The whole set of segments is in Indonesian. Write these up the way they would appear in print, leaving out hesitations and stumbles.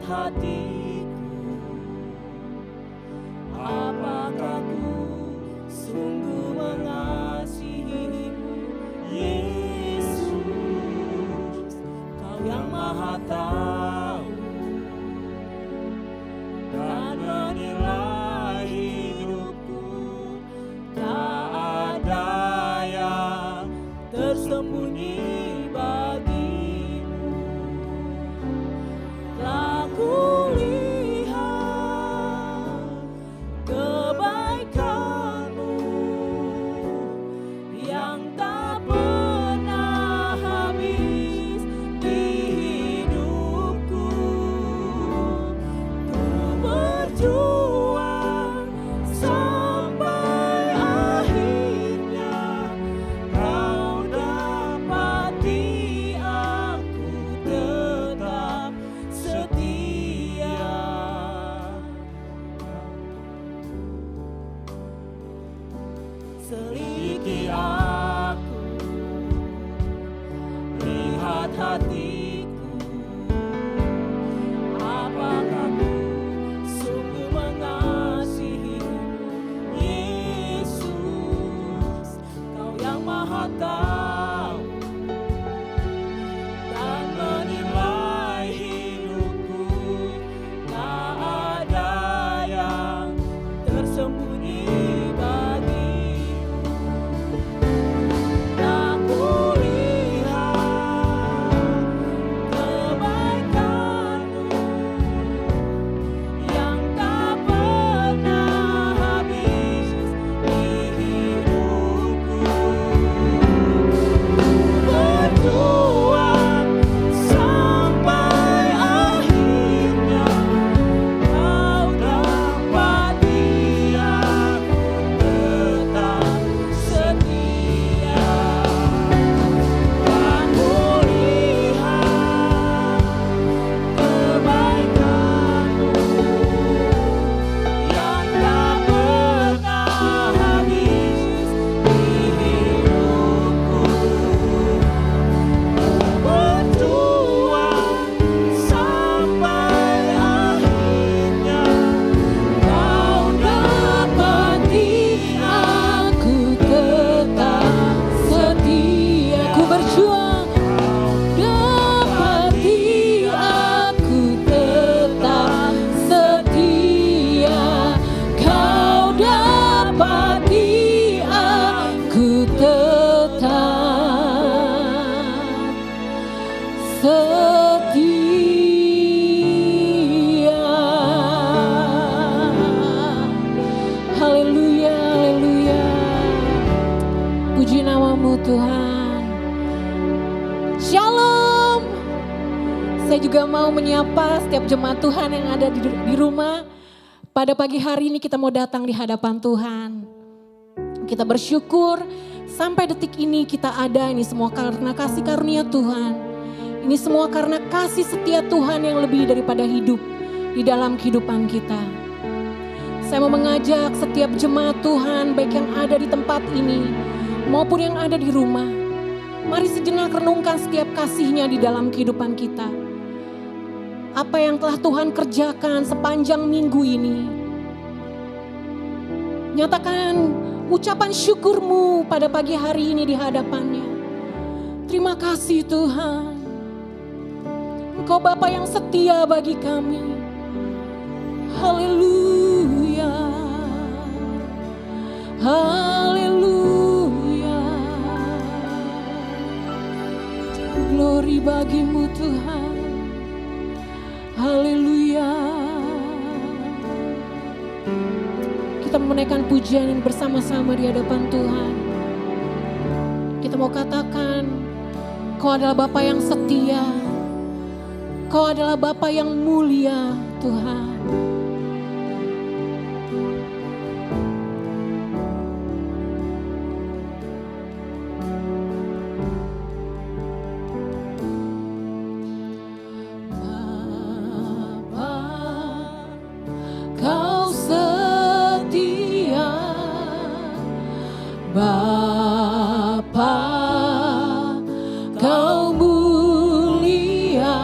hatiku, apakah ku sungguh mengasihimu, Yesus, Kau yang Maha Tahu dan menilai hidupku, tak ada yang tersembunyi bagimu. Telah kulihat kebaikanmu yang tak pernah habis di hidupku. Ku berjuang sampai akhirnya Kau dapati aku tetap setia. Selidiki aku, lihat hatiku, apakah ku sungguh mengasihimu, Yesus, Kau yang Maha Tahu dan menilai hidupku, tak ada yang tersembunyi bagimu. Tak kulihat kebaikanmu yang tak pernah habis di hidupku. Berjuang sampai akhirnya Kau dapati aku tetap setia. Tak kulihat kebaikanmu yang tak pernah habis di hidupku. Berjuang sampai akhirnya Kau dapati aku tetap setia. Ku berjuang dapati aku tetap setia. Kau dapati aku tetap setia. Haleluya, haleluya. Puji namamu Tuhan. Shalom. Saya juga mau menyapa setiap jemaat Tuhan yang ada di rumah. Pada pagi hari ini kita mau datang di hadapan Tuhan. Kita bersyukur sampai detik ini kita ada, ini semua karena kasih karunia Tuhan. Ini semua karena kasih setia Tuhan yang lebih daripada hidup di dalam kehidupan kita. Saya mau mengajak setiap jemaat Tuhan baik yang ada di tempat ini maupun yang ada di rumah. Mari sejenak renungkan setiap kasih-Nya di dalam kehidupan kita. Apa yang telah Tuhan kerjakan sepanjang minggu ini. Nyatakan ucapan syukurmu pada pagi hari ini di hadapannya. Terima kasih Tuhan. Engkau Bapa yang setia bagi kami. Haleluya. Haleluya. Glory bagimu Tuhan. Haleluya. Kita menaikkan pujian ini bersama-sama di hadapan Tuhan. Kita mau katakan, Kau adalah Bapa yang setia. Kau adalah Bapa yang mulia, Tuhan. Bapa, Kau setia. Bapa, Kau mulia.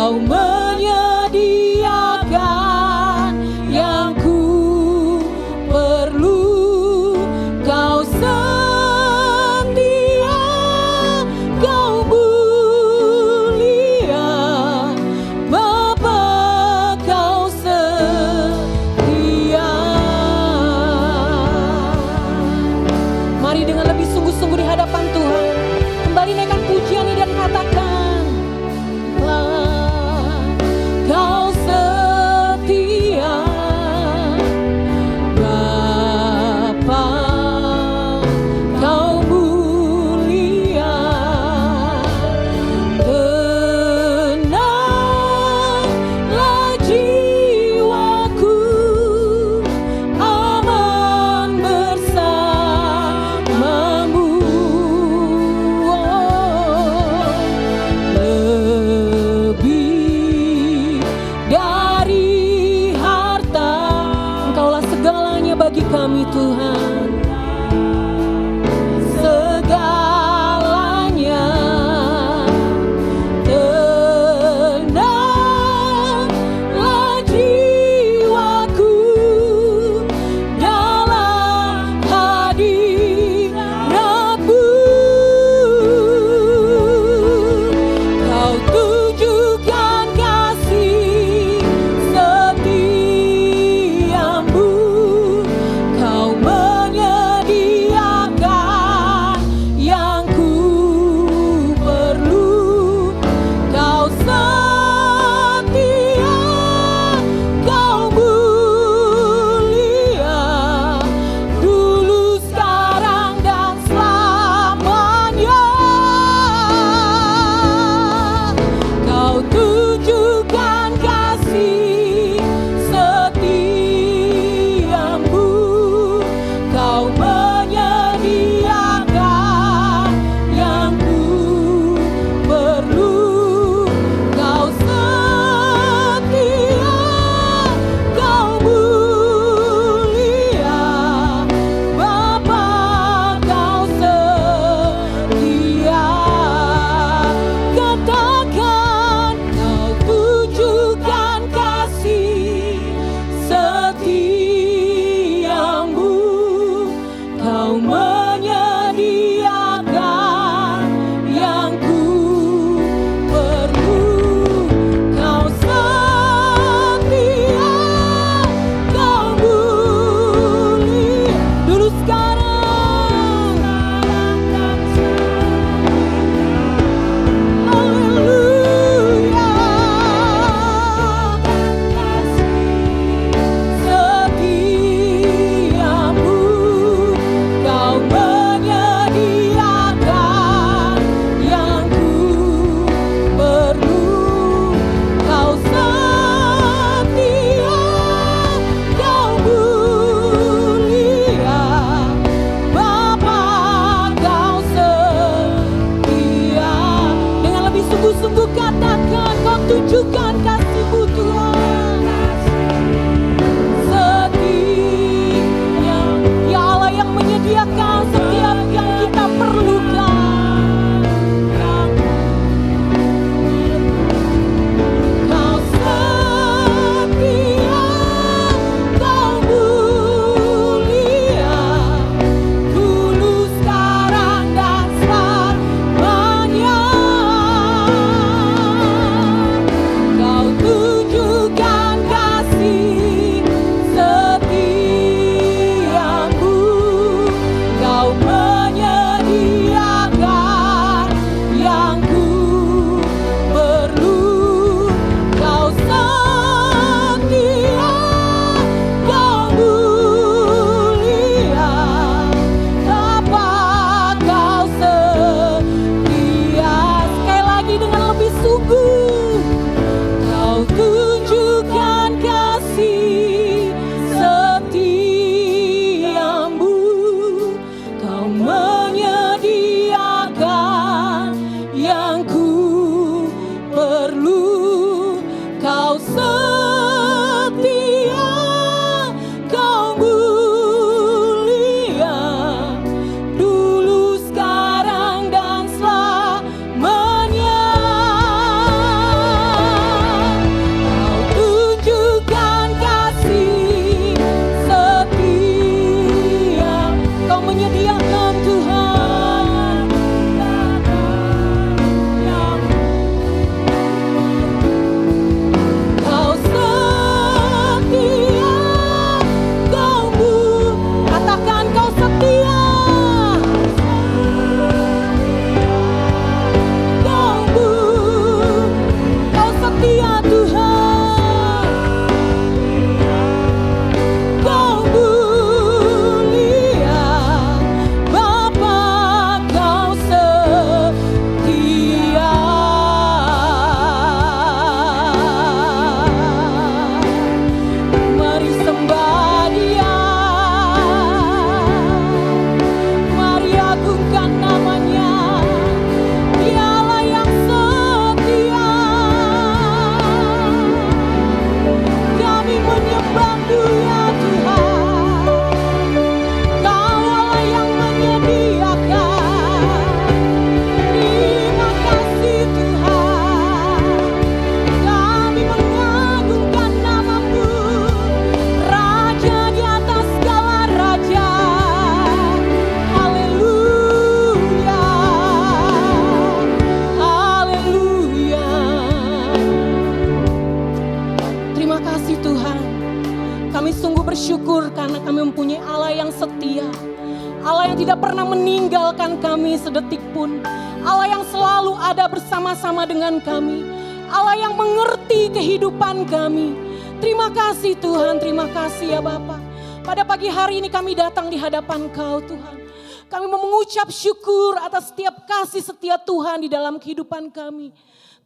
Kau menyediakan yang ku perlu. Kau setia, Kau mulia, Bapa Kau setia. Mari dengan lebih sungguh-sungguh di hadapan Tuhan, kembali naikkan pujian ini dan katakan, Kau setia, Bapa Kau mulia. Tenanglah jiwaku, aman bersamamu. Lebih dari harta, Engkaulah segalanya bagi kami Tuhan. Segalanya. Tenanglah jiwaku dalam hadirat-Mu. Kau tunjukkan kasih setiamu. Kau menyediakan yang ku perlu. Kau setia, Kau mulia, dulu, sekarang, dan selamanya. Kau tunjukkan kasih setiamu. Kau menyediakan yang ku perlu. Kau setia, Kau mulia, Bapa Kau setia. Katakan, Kau tunjukkan kasih setiamu. Kau menyediakan yang ku perlu. Kau setia, Kau mulia, dulu, sekarang, haleluya. Setiamu, Kau menyediakan yang ku perlu. Kau setia, Kau mulia, Bapa Kau setia. Dengan lebih sungguh-sungguh katakan, Kau tunjukkan kasih-Mu Tuhan. Setia, ya Allah yang menyediakan setiap yang kita perlukan. Kau setia, Kau mulia, dulu, sekarang, dan selamanya. bersyukur karena kami mempunyai Allah yang setia. Allah yang tidak pernah meninggalkan kami sedetik pun. Allah yang selalu ada bersama-sama dengan kami. Allah yang mengerti kehidupan kami. Terima kasih Tuhan, terima kasih ya Bapa. Pada pagi hari ini kami datang di hadapan Kau Tuhan. Kami mau mengucap syukur atas setiap kasih setia Tuhan di dalam kehidupan kami.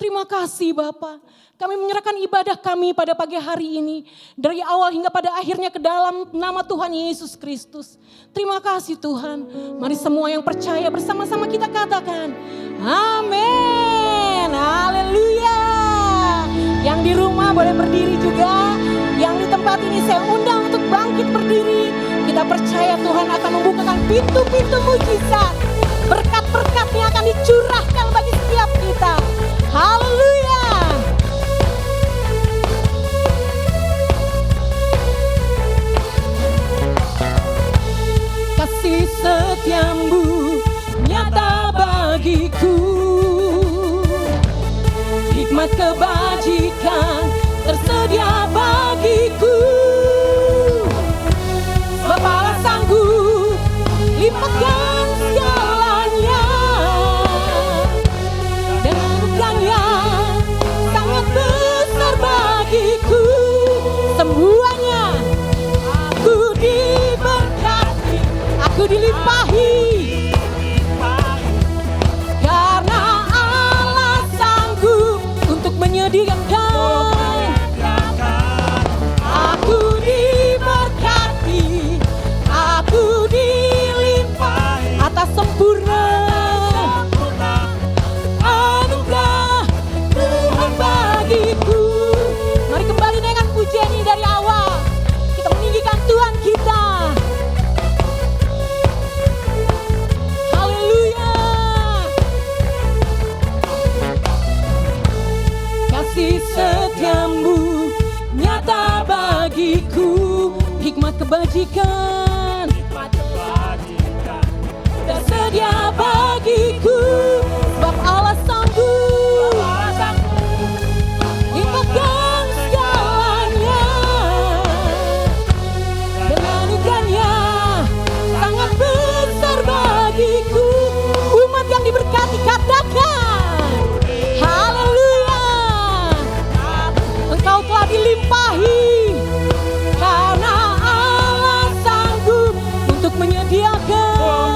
Terima kasih Bapa. Kami menyerahkan ibadah kami pada pagi hari ini. Dari awal hingga pada akhirnya ke dalam nama Tuhan Yesus Kristus. Terima kasih Tuhan. Mari semua yang percaya bersama-sama kita katakan. Amin. Haleluya. Yang di rumah boleh berdiri juga. Yang di tempat ini saya undang untuk bangkit berdiri. Kita percaya Tuhan akan membukakan pintu-pintu mujizat. Berkat-berkatnya akan dicurahkan bagi setiap kita. Haleluya. Kasih setiamu nyata bagiku, hikmat kebajikan tersedia bagiku. Sebab Allah sanggup lipatkan segalanya, dan anugerahnya sangat besar bagiku. Semuanya aku diberkati, aku dilimpahi, karena Allah sanggup untuk menyediakan. Aku diberkati, aku dilimpahi atas sempurna anugerah Tuhan bagiku. Mari kembali naikkan pujian ini dari awal. Kita meninggikan Tuhan kita. Haleluya. Kasih setiamu nyata bagiku, hikmat kebajikan tersedia bagiku. Sebab Allah sanggup lipatkan segalanya, dan anugerahnya sangat besar bagiku. Umat yang diberkati katakan haleluya. Engkau telah dilimpahi, karena Allah sanggup untuk menyediakan.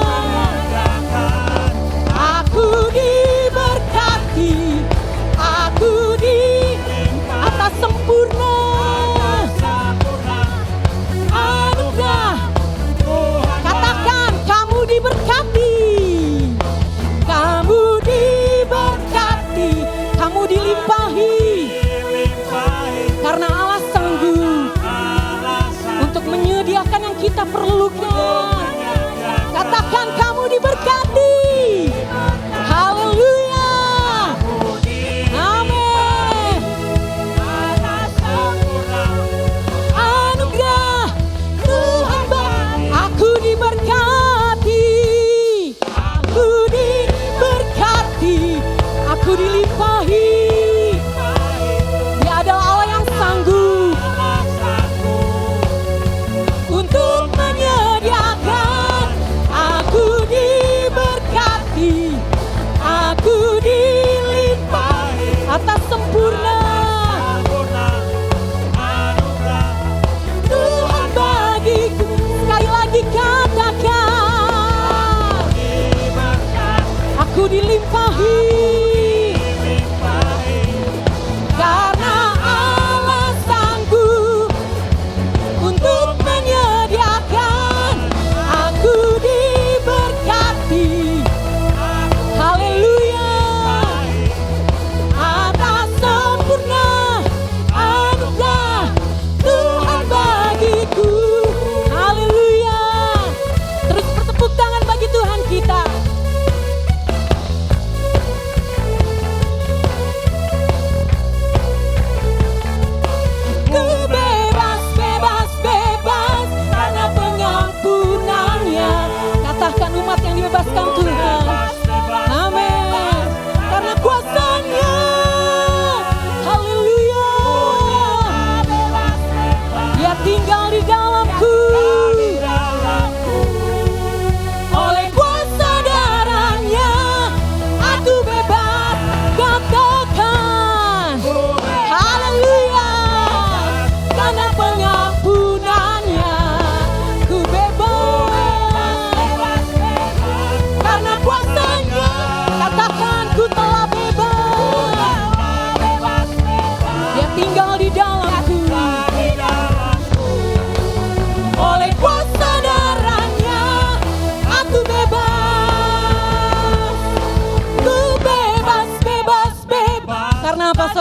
Aku diberkati, aku di atas sempurna anugerah. Katakan kamu diberkati, kamu diberkati, kamu dilimpahi, karena Allah sanggup untuk menyediakan yang kita perlukan. Katakan kamu diberkati. Haleluya. Amin. Anugerah Tuhan aku diberkati, aku diberkati, aku dilimpahi. Dia adalah Allah yang sanggup untuk menyediakan.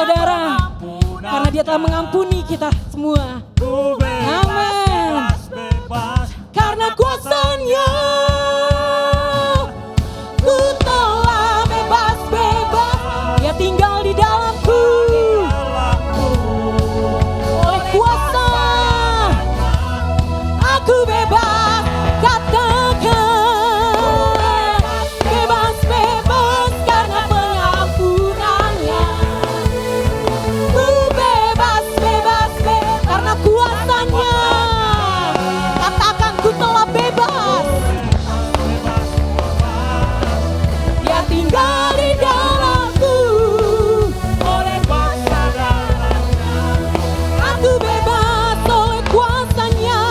saudara. Karena dia telah mengampuni kita semua. Amin. Karena kuasanya ku telah bebas. Dia tinggal di dalamku. Oleh kuasa aku bebas. Katakan bebas karena pengampunannya. Ku bebas karena kuasanya. Katakan ku telah bebas. Dia tinggal di dalamku. Oleh kuasa darahnya aku bebas. Oleh kuasanya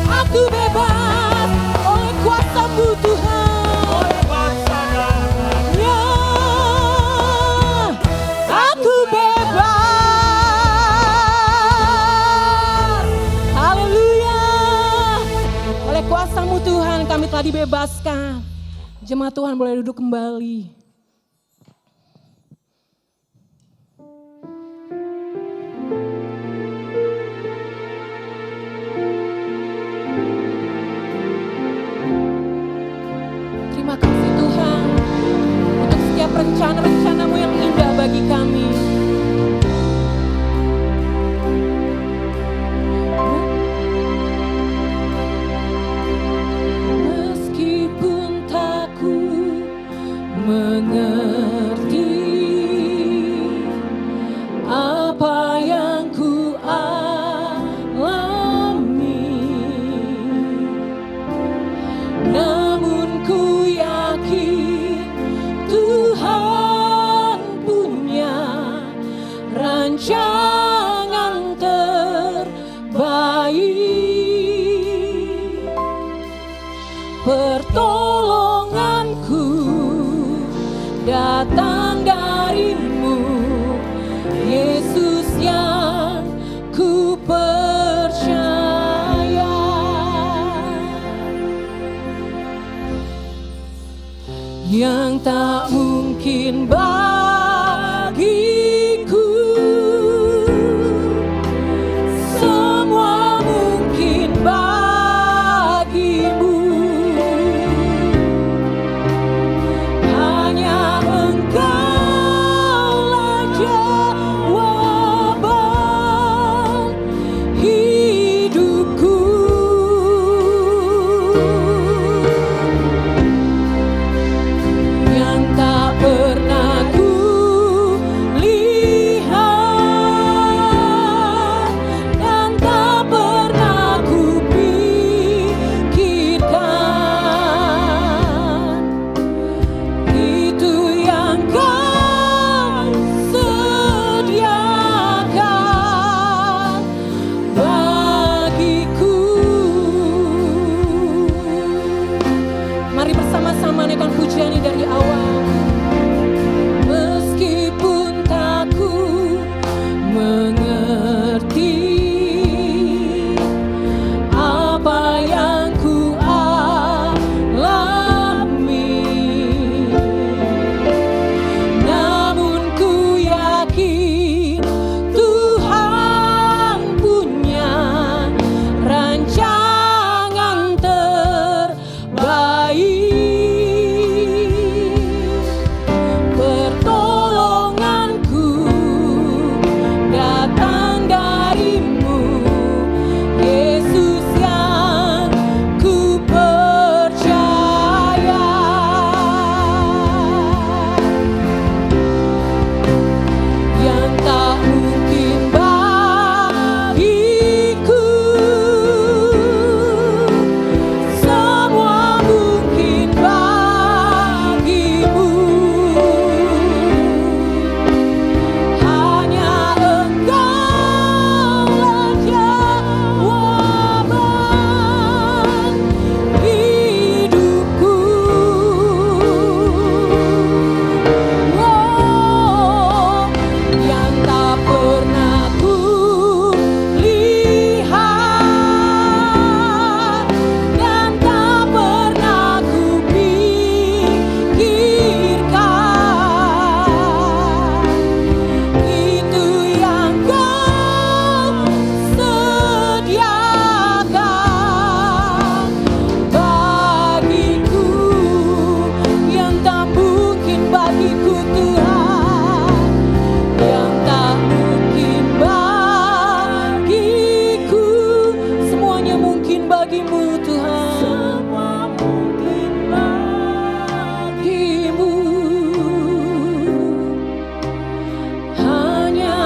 aku bebas. Oleh kuasa-Mu Tuhan. Ya, aku bebas. Haleluya. Oleh kuasa-Mu Tuhan kami telah dibebaskan. Jemaat Tuhan boleh duduk kembali. Terima kasih Tuhan untuk setiap rencana-rencana-Mu yang indah bagi kami. Meskipun tak ku mengerti apa yang ku alami, namun ku yakin Tuhan punya rancangan terbaik. Pertolonganku datang dari-Mu, Yesus yang ku percaya. Yang tak mungkin bagiku, semua mungkin bagi-Mu. Hanya Engkaulah jawaban hidupku. Yang tak pernah Tuhan, yang tak mungkin bagiku, semuanya mungkin bagimu Tuhan. Semua mungkin bagimu, hanya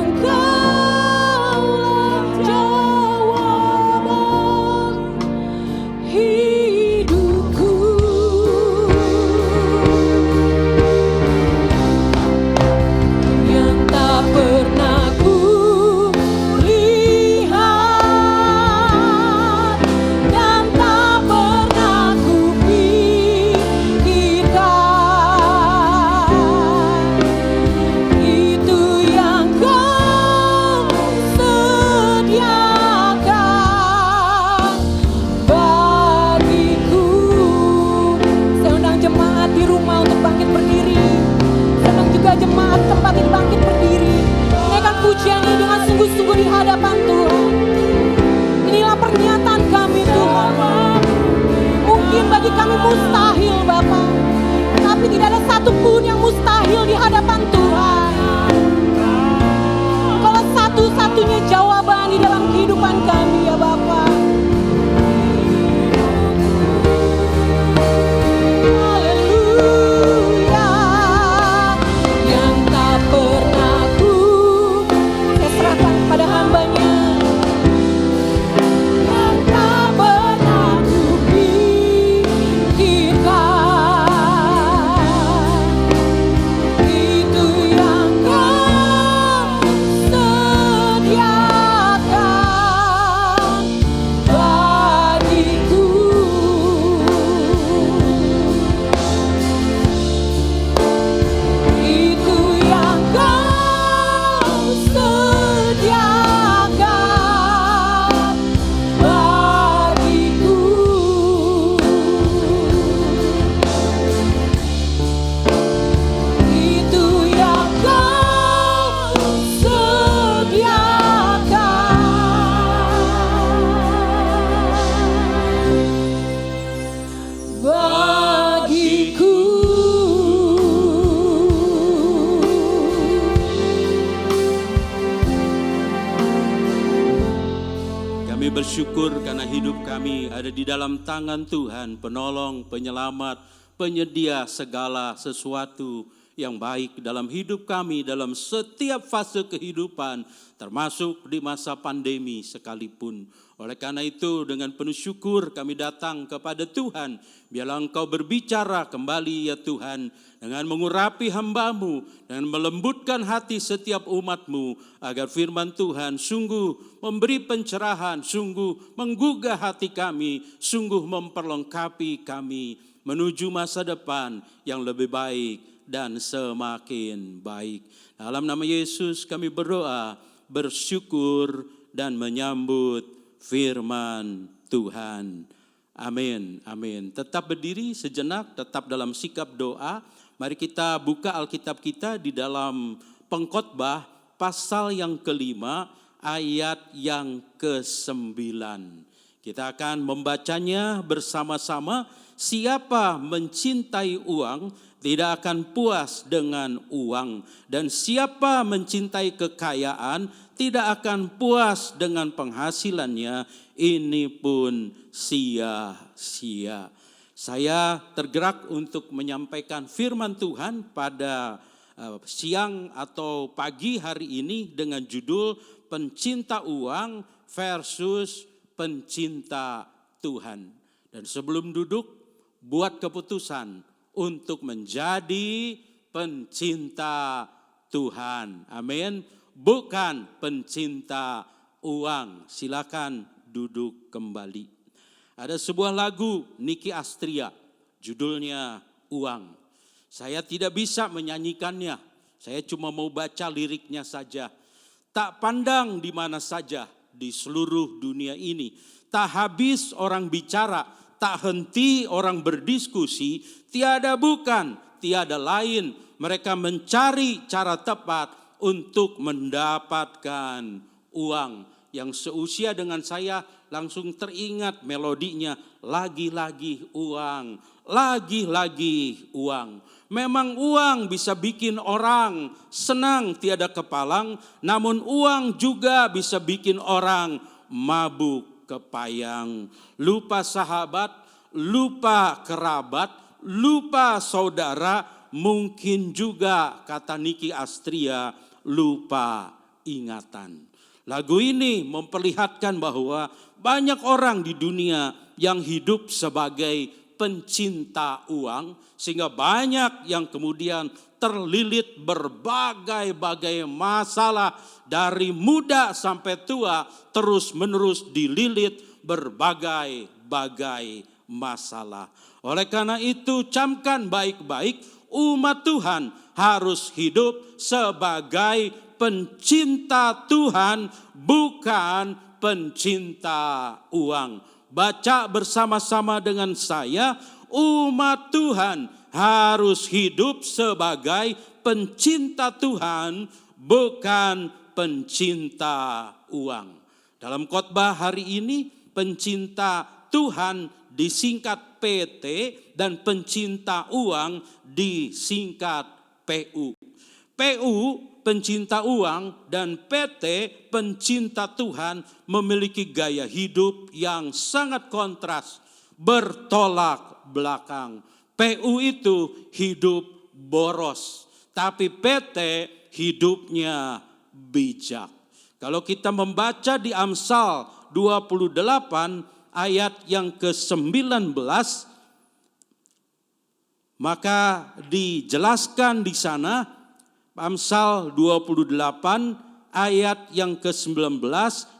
Engkaulah jawaban hidupku. Yang tak pernah ku lihat dan tak pernah ku pikirkan, itu yang Kau sediakan bagiku. Saya undang jemaat di rumah untuk bangkit berdiri. Saya undang juga jemaat tempat ini bangkit berdiri. Naikkan pujian ini dengan sungguh-sungguh di hadapan Tuhan. Inilah pernyataan kami Tuhan. Mungkin bagi kami mustahil Bapa, tapi tidak ada satupun yang mustahil di hadapan Tuhan. Kalau satu-satunya jawaban di dalam kehidupan kami ya Bapa. Haleluya. Yang tak pernah saya serahkan kepada hamba-Nya. Yang tak pernah ku pikirkan, itu yang Kau sediakan bagiku. Itu yang Kau sediakan bagiku. Itu yang Kau sediakan bagiku. Kami bersyukur karena hidup kami ada di dalam tangan Tuhan, penolong, penyelamat, penyedia segala sesuatu yang baik dalam hidup kami, dalam setiap fase kehidupan, termasuk di masa pandemi sekalipun. Oleh karena itu, dengan penuh syukur kami datang kepada Tuhan. Biarlah Engkau berbicara kembali ya Tuhan, dengan mengurapi hamba-Mu, dan melembutkan hati setiap umat-Mu, agar firman Tuhan sungguh memberi pencerahan, sungguh menggugah hati kami, sungguh memperlengkapi kami menuju masa depan yang lebih baik dan semakin baik. Dalam nama Yesus kami berdoa, bersyukur dan menyambut firman Tuhan. Amin, amin. Tetap berdiri sejenak, tetap dalam sikap doa. Mari kita buka Alkitab kita di dalam Pengkhotbah pasal yang ke-5 ayat yang ke-9. Kita akan membacanya bersama-sama. Siapa mencintai uang tidak akan puas dengan uang, dan siapa mencintai kekayaan tidak akan puas dengan penghasilannya, ini pun sia-sia. Saya tergerak untuk menyampaikan firman Tuhan pada siang atau pagi hari ini dengan judul pencinta uang versus pencinta Tuhan. Dan sebelum duduk, buat keputusan untuk menjadi pencinta Tuhan. Amin. Bukan pencinta uang. Silakan duduk kembali. Ada sebuah lagu Niki Astria, judulnya Uang. Saya tidak bisa menyanyikannya. Saya cuma mau baca liriknya saja. Tak pandang di mana saja di seluruh dunia ini, tak habis orang bicara, tak henti orang berdiskusi, tiada bukan, tiada lain, mereka mencari cara tepat untuk mendapatkan uang. Yang seusia dengan saya langsung teringat melodinya, lagi-lagi uang, lagi-lagi uang. Memang uang bisa bikin orang senang tiada kepalang, namun uang juga bisa bikin orang mabuk kepayang. Lupa sahabat, lupa kerabat, lupa saudara, mungkin juga kata Niki Astria, lupa ingatan. Lagu ini memperlihatkan bahwa banyak orang di dunia yang hidup sebagai pencinta uang, sehingga banyak yang kemudian terlilit berbagai-bagai masalah dari muda sampai tua, terus menerus dililit berbagai-bagai masalah. Oleh karena itu camkan baik-baik, umat Tuhan harus hidup sebagai pencinta Tuhan, bukan pencinta uang. Baca bersama-sama dengan saya, umat Tuhan harus hidup sebagai pencinta Tuhan, bukan pencinta uang. Dalam khotbah hari ini, pencinta Tuhan disingkat PT dan pencinta uang disingkat PU. PU pencinta uang dan PT pencinta Tuhan memiliki gaya hidup yang sangat kontras, bertolak belakang. PU itu hidup boros, tapi PT hidupnya bijak. Kalau kita membaca di Amsal 28 ayat yang ke-19, maka dijelaskan di sana, Amsal 28 ayat yang ke-19,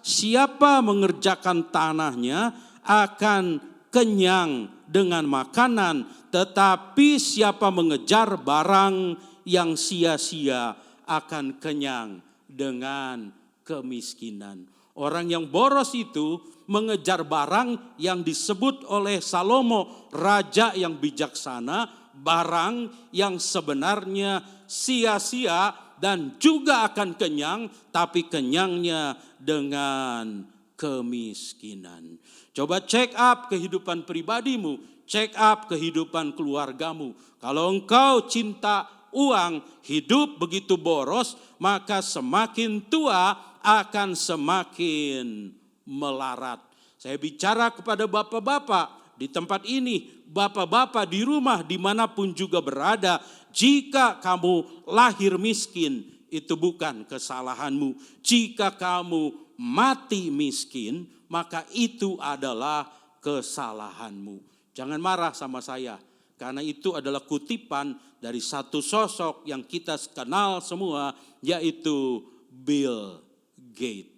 siapa mengerjakan tanahnya akan kenyang dengan makanan, tetapi siapa mengejar barang yang sia-sia akan kenyang dengan kemiskinan. Orang yang boros itu mengejar barang yang disebut oleh Salomo, raja yang bijaksana, barang yang sebenarnya sia-sia dan juga akan kenyang, tapi kenyangnya dengan kemiskinan. Coba check up kehidupan pribadimu, check up kehidupan keluargamu. Kalau engkau cinta uang, hidup begitu boros, maka semakin tua akan semakin melarat. Saya bicara kepada bapak-bapak di tempat ini, bapak-bapak di rumah dimanapun juga berada, jika kamu lahir miskin, itu bukan kesalahanmu. Jika kamu mati miskin, maka itu adalah kesalahanmu. Jangan marah sama saya, karena itu adalah kutipan dari satu sosok yang kita kenal semua, yaitu Bill Gates.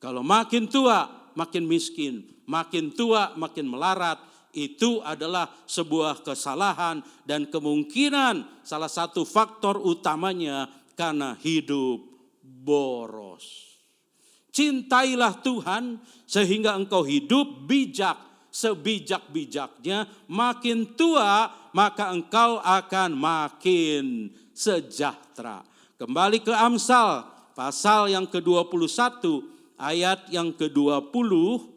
Kalau makin tua makin miskin, makin tua makin melarat, itu adalah sebuah kesalahan dan kemungkinan salah satu faktor utamanya karena hidup boros. Cintailah Tuhan sehingga engkau hidup bijak, sebijak-bijaknya. Makin tua maka engkau akan makin sejahtera. Kembali ke Amsal pasal yang ke-21 ayat yang ke-20.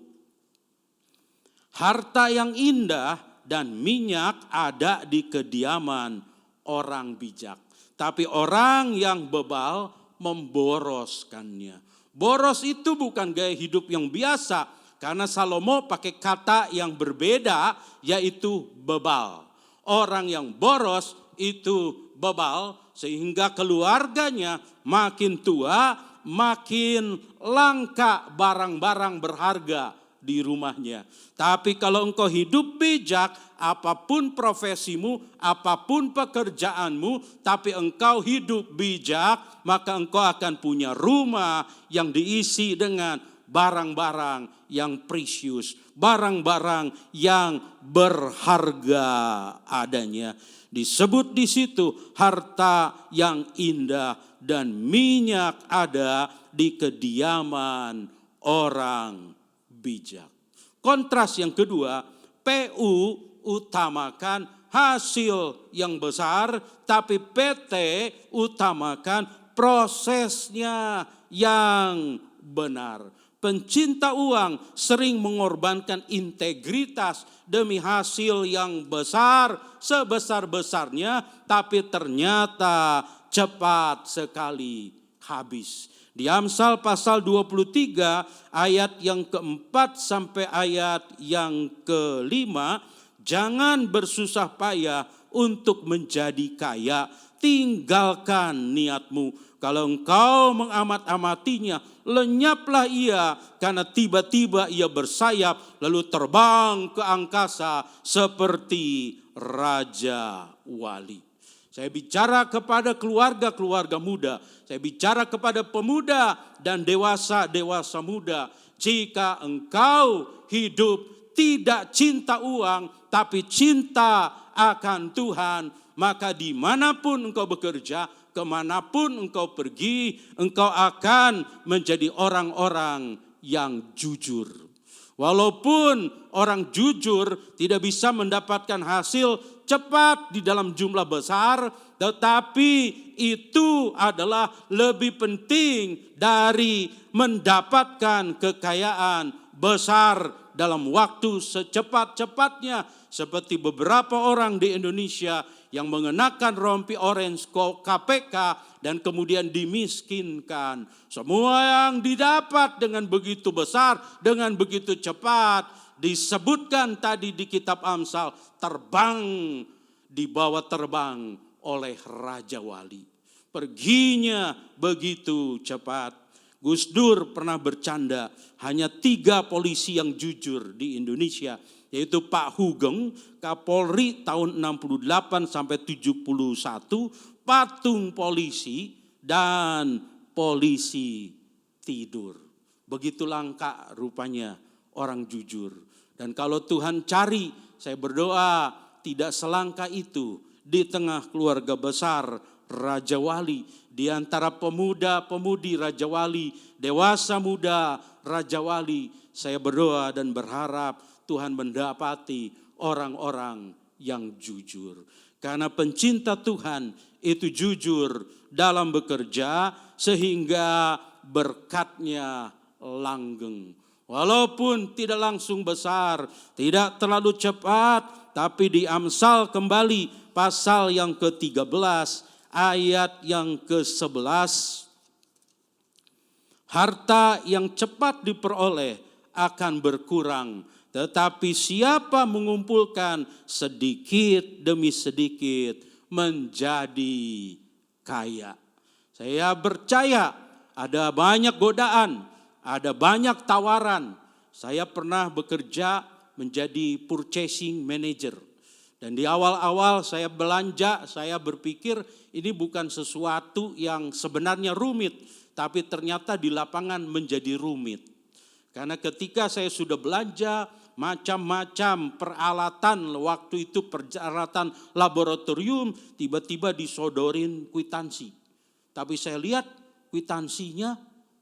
Harta yang indah dan minyak ada di kediaman orang bijak, tapi orang yang bebal memboroskannya. Boros itu bukan gaya hidup yang biasa, karena Salomo pakai kata yang berbeda, yaitu bebal. Orang yang boros itu bebal, sehingga keluarganya makin tua makin langka barang-barang berharga di rumahnya. Tapi kalau engkau hidup bijak, apapun profesimu, apapun pekerjaanmu, tapi engkau hidup bijak, maka engkau akan punya rumah yang diisi dengan barang-barang yang precious, barang-barang yang berharga adanya. Disebut di situ harta yang indah dan minyak ada di kediaman orang bijak. Kontras yang kedua, PU utamakan hasil yang besar, tapi PT utamakan prosesnya yang benar. Pencinta uang sering mengorbankan integritas demi hasil yang besar, sebesar-besarnya, tapi ternyata cepat sekali habis. Di Amsal pasal 23 ayat yang keempat sampai ayat yang kelima, jangan bersusah payah untuk menjadi kaya, tinggalkan niatmu. Kalau engkau mengamat-amatinya, lenyaplah ia, karena tiba-tiba ia bersayap lalu terbang ke angkasa seperti Raja Wali. Saya bicara kepada keluarga-keluarga muda, saya bicara kepada pemuda dan dewasa-dewasa muda. Jika engkau hidup tidak cinta uang, tapi cinta akan Tuhan, maka dimanapun engkau bekerja, kemanapun engkau pergi, engkau akan menjadi orang-orang yang jujur. Walaupun orang jujur tidak bisa mendapatkan hasil cepat di dalam jumlah besar, tetapi itu adalah lebih penting dari mendapatkan kekayaan besar dalam waktu secepat-cepatnya. Seperti beberapa orang di Indonesia yang mengenakan rompi orange KPK dan kemudian dimiskinkan. Semua yang didapat dengan begitu besar, dengan begitu cepat, disebutkan tadi di kitab Amsal, dibawa terbang oleh Raja Wali. Perginya begitu cepat. Gus Dur pernah bercanda, hanya 3 polisi yang jujur di Indonesia, yaitu Pak Hugeng, Kapolri tahun 68 sampai 71, patung polisi, dan polisi tidur. Begitu langka rupanya orang jujur. Dan kalau Tuhan cari, saya berdoa tidak selangka itu di tengah keluarga besar Raja Wali, di antara pemuda-pemudi Raja Wali, dewasa muda Raja Wali. Saya berdoa dan berharap Tuhan mendapati orang-orang yang jujur. Karena pencinta Tuhan itu jujur dalam bekerja sehingga berkatnya langgeng. Walaupun tidak langsung besar, tidak terlalu cepat, tapi di Amsal kembali pasal yang ke-13 ayat yang ke-11. Harta yang cepat diperoleh akan berkurang, tetapi siapa mengumpulkan sedikit demi sedikit menjadi kaya. Saya percaya ada banyak godaan, ada banyak tawaran. Saya pernah bekerja menjadi purchasing manager. Dan di awal-awal saya belanja, saya berpikir ini bukan sesuatu yang sebenarnya rumit, tapi ternyata di lapangan menjadi rumit. Karena ketika saya sudah belanja macam-macam peralatan, waktu itu peralatan laboratorium, tiba-tiba disodorin kwitansi. Tapi saya lihat kwitansinya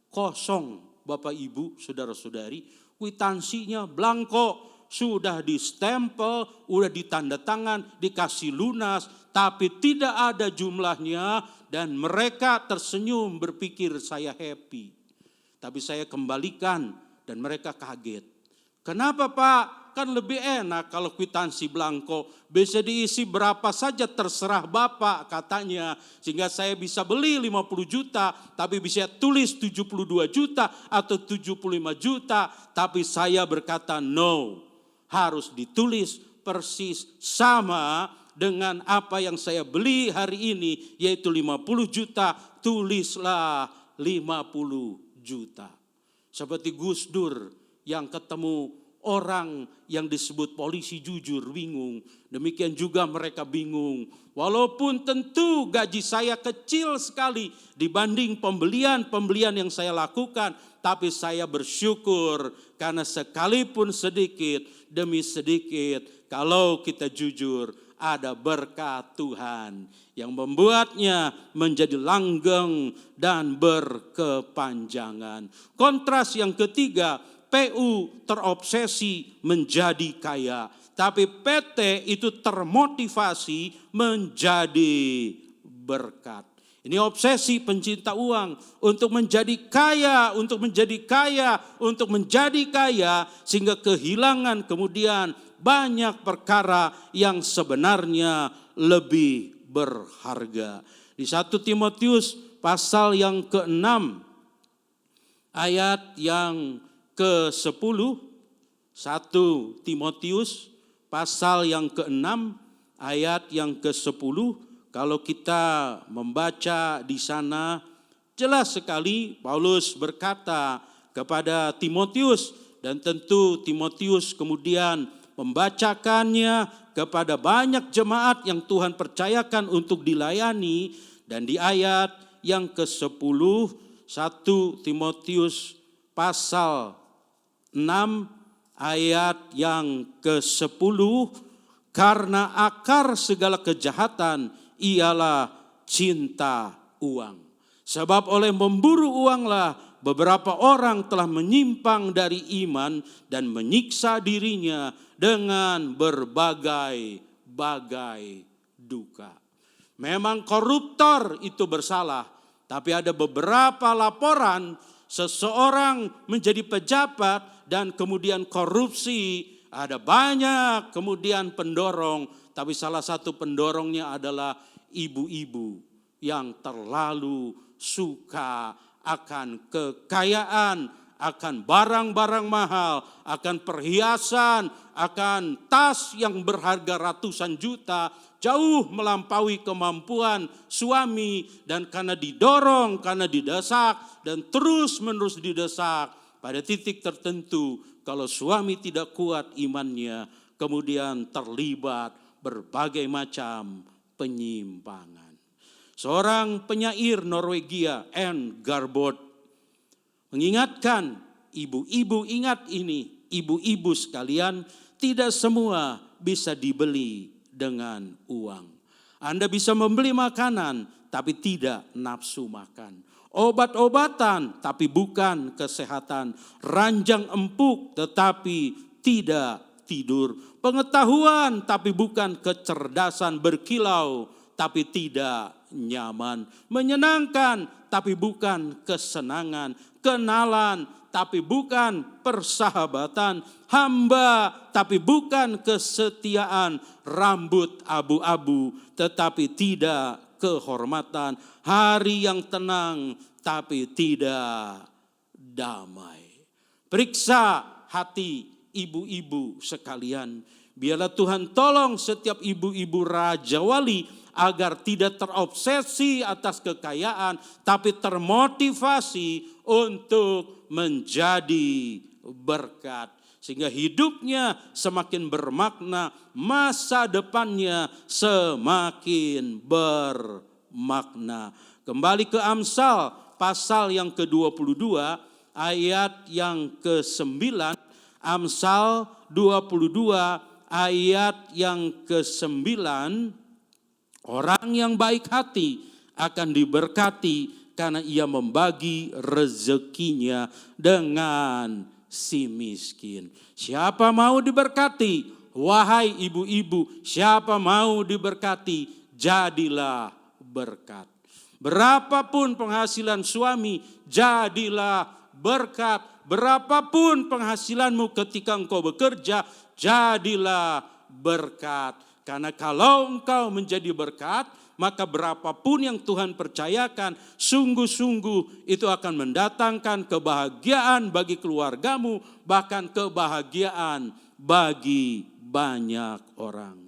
kosong, Bapak Ibu, saudara-saudari, kwitansinya blanko. Sudah distempel, sudah ditanda tangan, dikasih lunas, tapi tidak ada jumlahnya, dan mereka tersenyum berpikir saya happy. Tapi saya kembalikan dan mereka kaget. Kenapa Pak? Kan lebih enak kalau kwitansi blanko, bisa diisi berapa saja terserah Bapak katanya. Sehingga saya bisa beli 50 juta, tapi bisa tulis 72 juta atau 75 juta. Tapi saya berkata no. Harus ditulis persis sama dengan apa yang saya beli hari ini, yaitu 50 juta, tulislah 50 juta. Seperti Gus Dur yang ketemu orang yang disebut polisi jujur, bingung. Demikian juga mereka bingung. Walaupun tentu gaji saya kecil sekali dibanding pembelian yang saya lakukan, tapi saya bersyukur karena sekalipun sedikit demi sedikit, kalau kita jujur, ada berkat Tuhan yang membuatnya menjadi langgeng dan berkepanjangan. Kontras yang ketiga, PU terobsesi menjadi kaya, tapi PT itu termotivasi menjadi berkat. Ini obsesi pencinta uang untuk menjadi kaya, untuk menjadi kaya, untuk menjadi kaya, sehingga kehilangan kemudian banyak perkara yang sebenarnya lebih berharga. Di 1 Timotius pasal yang ke-6 ayat yang ke-10, 1 Timotius pasal yang ke-6 ayat yang ke-10. Kalau kita membaca di sana, jelas sekali Paulus berkata kepada Timotius, dan tentu Timotius kemudian membacakannya kepada banyak jemaat yang Tuhan percayakan untuk dilayani. Dan di ayat yang ke-10, 1 Timotius pasal 6 ayat yang ke-10, karena akar segala kejahatan ialah cinta uang. Sebab oleh memburu uanglah beberapa orang telah menyimpang dari iman dan menyiksa dirinya dengan berbagai-bagai duka. Memang koruptor itu bersalah, tapi ada beberapa laporan seseorang menjadi pejabat dan kemudian korupsi. Ada banyak kemudian pendorong, tapi salah satu pendorongnya adalah ibu-ibu yang terlalu suka akan kekayaan, akan barang-barang mahal, akan perhiasan, akan tas yang berharga ratusan juta, jauh melampaui kemampuan suami, dan karena didorong, karena didesak, dan terus-menerus didesak, pada titik tertentu kalau suami tidak kuat imannya, kemudian terlibat berbagai macam penyimpangan. Seorang penyair Norwegia, Anne Garbot, mengingatkan ibu-ibu, ingat ini, ibu-ibu sekalian, tidak semua bisa dibeli dengan uang. Anda bisa membeli makanan, tapi tidak nafsu makan. Obat-obatan, tapi bukan kesehatan. Ranjang empuk, tetapi tidak tidur. Pengetahuan, tapi bukan kecerdasan. Berkilau, tapi tidak nyaman. Menyenangkan, tapi bukan kesenangan. Kenalan, tapi bukan persahabatan. Hamba, tapi bukan kesetiaan. Rambut abu-abu, tetapi tidak kehormatan. Hari yang tenang, tapi tidak damai. Periksa hati ibu-ibu sekalian. Biarlah Tuhan tolong setiap ibu-ibu Raja Wali agar tidak terobsesi atas kekayaan, tapi termotivasi untuk menjadi berkat. Sehingga hidupnya semakin bermakna, masa depannya semakin bermakna. Kembali ke Amsal pasal yang ke-22 ayat yang ke-9. Amsal 22 ayat yang ke-9. Orang yang baik hati akan diberkati karena ia membagi rezekinya dengan si miskin. Siapa mau diberkati? Wahai ibu-ibu, siapa mau diberkati? Jadilah berkat. Berapapun penghasilan suami, jadilah berkat. Berapapun penghasilanmu ketika engkau bekerja, jadilah berkat. Karena kalau engkau menjadi berkat, maka berapapun yang Tuhan percayakan, sungguh-sungguh itu akan mendatangkan kebahagiaan bagi keluargamu, bahkan kebahagiaan bagi banyak orang.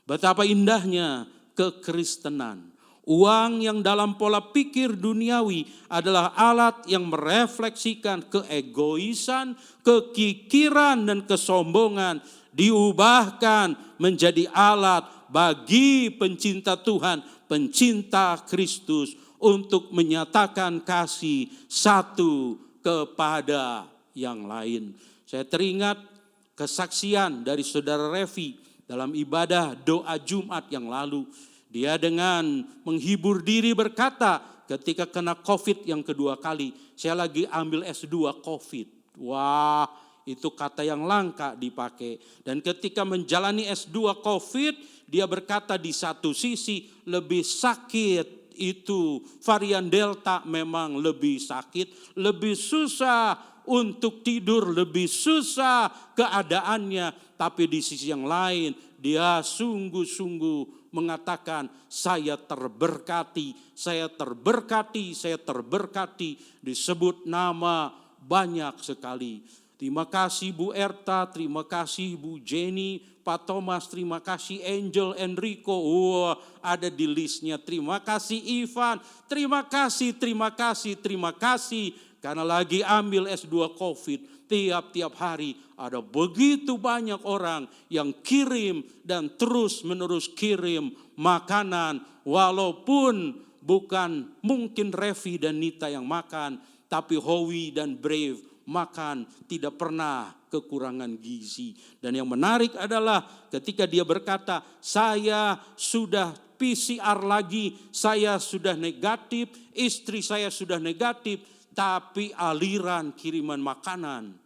Betapa indahnya kekristenan. Uang yang dalam pola pikir duniawi adalah alat yang merefleksikan keegoisan, kekikiran, dan kesombongan. Diubahkan menjadi alat bagi pencinta Tuhan, pencinta Kristus, untuk menyatakan kasih satu kepada yang lain. Saya teringat kesaksian dari saudara Revi dalam ibadah doa Jumat yang lalu. Dia dengan menghibur diri berkata, ketika kena COVID yang kedua kali, saya lagi ambil S2 COVID. Wah, itu kata yang langka dipakai. Dan ketika menjalani S2 COVID, dia berkata di satu sisi lebih sakit itu varian Delta memang lebih sakit, lebih susah untuk tidur, lebih susah keadaannya. Tapi di sisi yang lain dia sungguh-sungguh mengatakan, saya terberkati, saya terberkati, saya terberkati. Disebut nama banyak sekali. Terima kasih Bu Erta, terima kasih Bu Jenny, Pak Thomas, terima kasih Angel, Enrico, ada di listnya. Terima kasih Ivan, terima kasih, terima kasih, terima kasih. Karena lagi ambil S2 COVID, tiap-tiap hari ada begitu banyak orang yang kirim dan terus menerus kirim makanan. Walaupun bukan mungkin Revi dan Nita yang makan, tapi Howie dan Brave makan, tidak pernah kekurangan gizi. Dan yang menarik adalah ketika dia berkata, saya sudah PCR lagi, saya sudah negatif, istri saya sudah negatif, tapi aliran kiriman makanan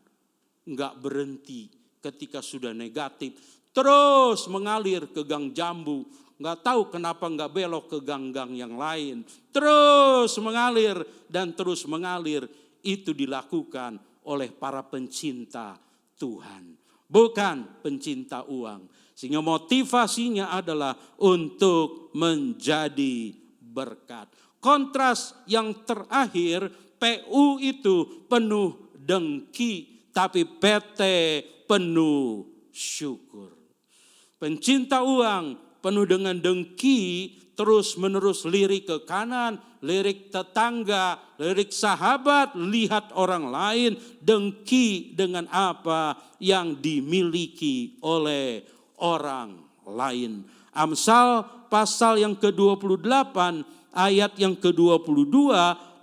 enggak berhenti ketika sudah negatif. Terus mengalir ke Gang Jambu, enggak tahu kenapa enggak belok ke gang-gang yang lain. Terus mengalir dan terus mengalir. Itu dilakukan oleh para pencinta Tuhan, bukan pencinta uang. Sehingga motivasinya adalah untuk menjadi berkat. Kontras yang terakhir, PU itu penuh dengki, tapi PT penuh syukur. Pencinta uang penuh dengan dengki, terus menerus lirik ke kanan, lirik tetangga, lirik sahabat, lihat orang lain, dengki dengan apa yang dimiliki oleh orang lain. Amsal pasal yang ke-28 ayat yang ke-22,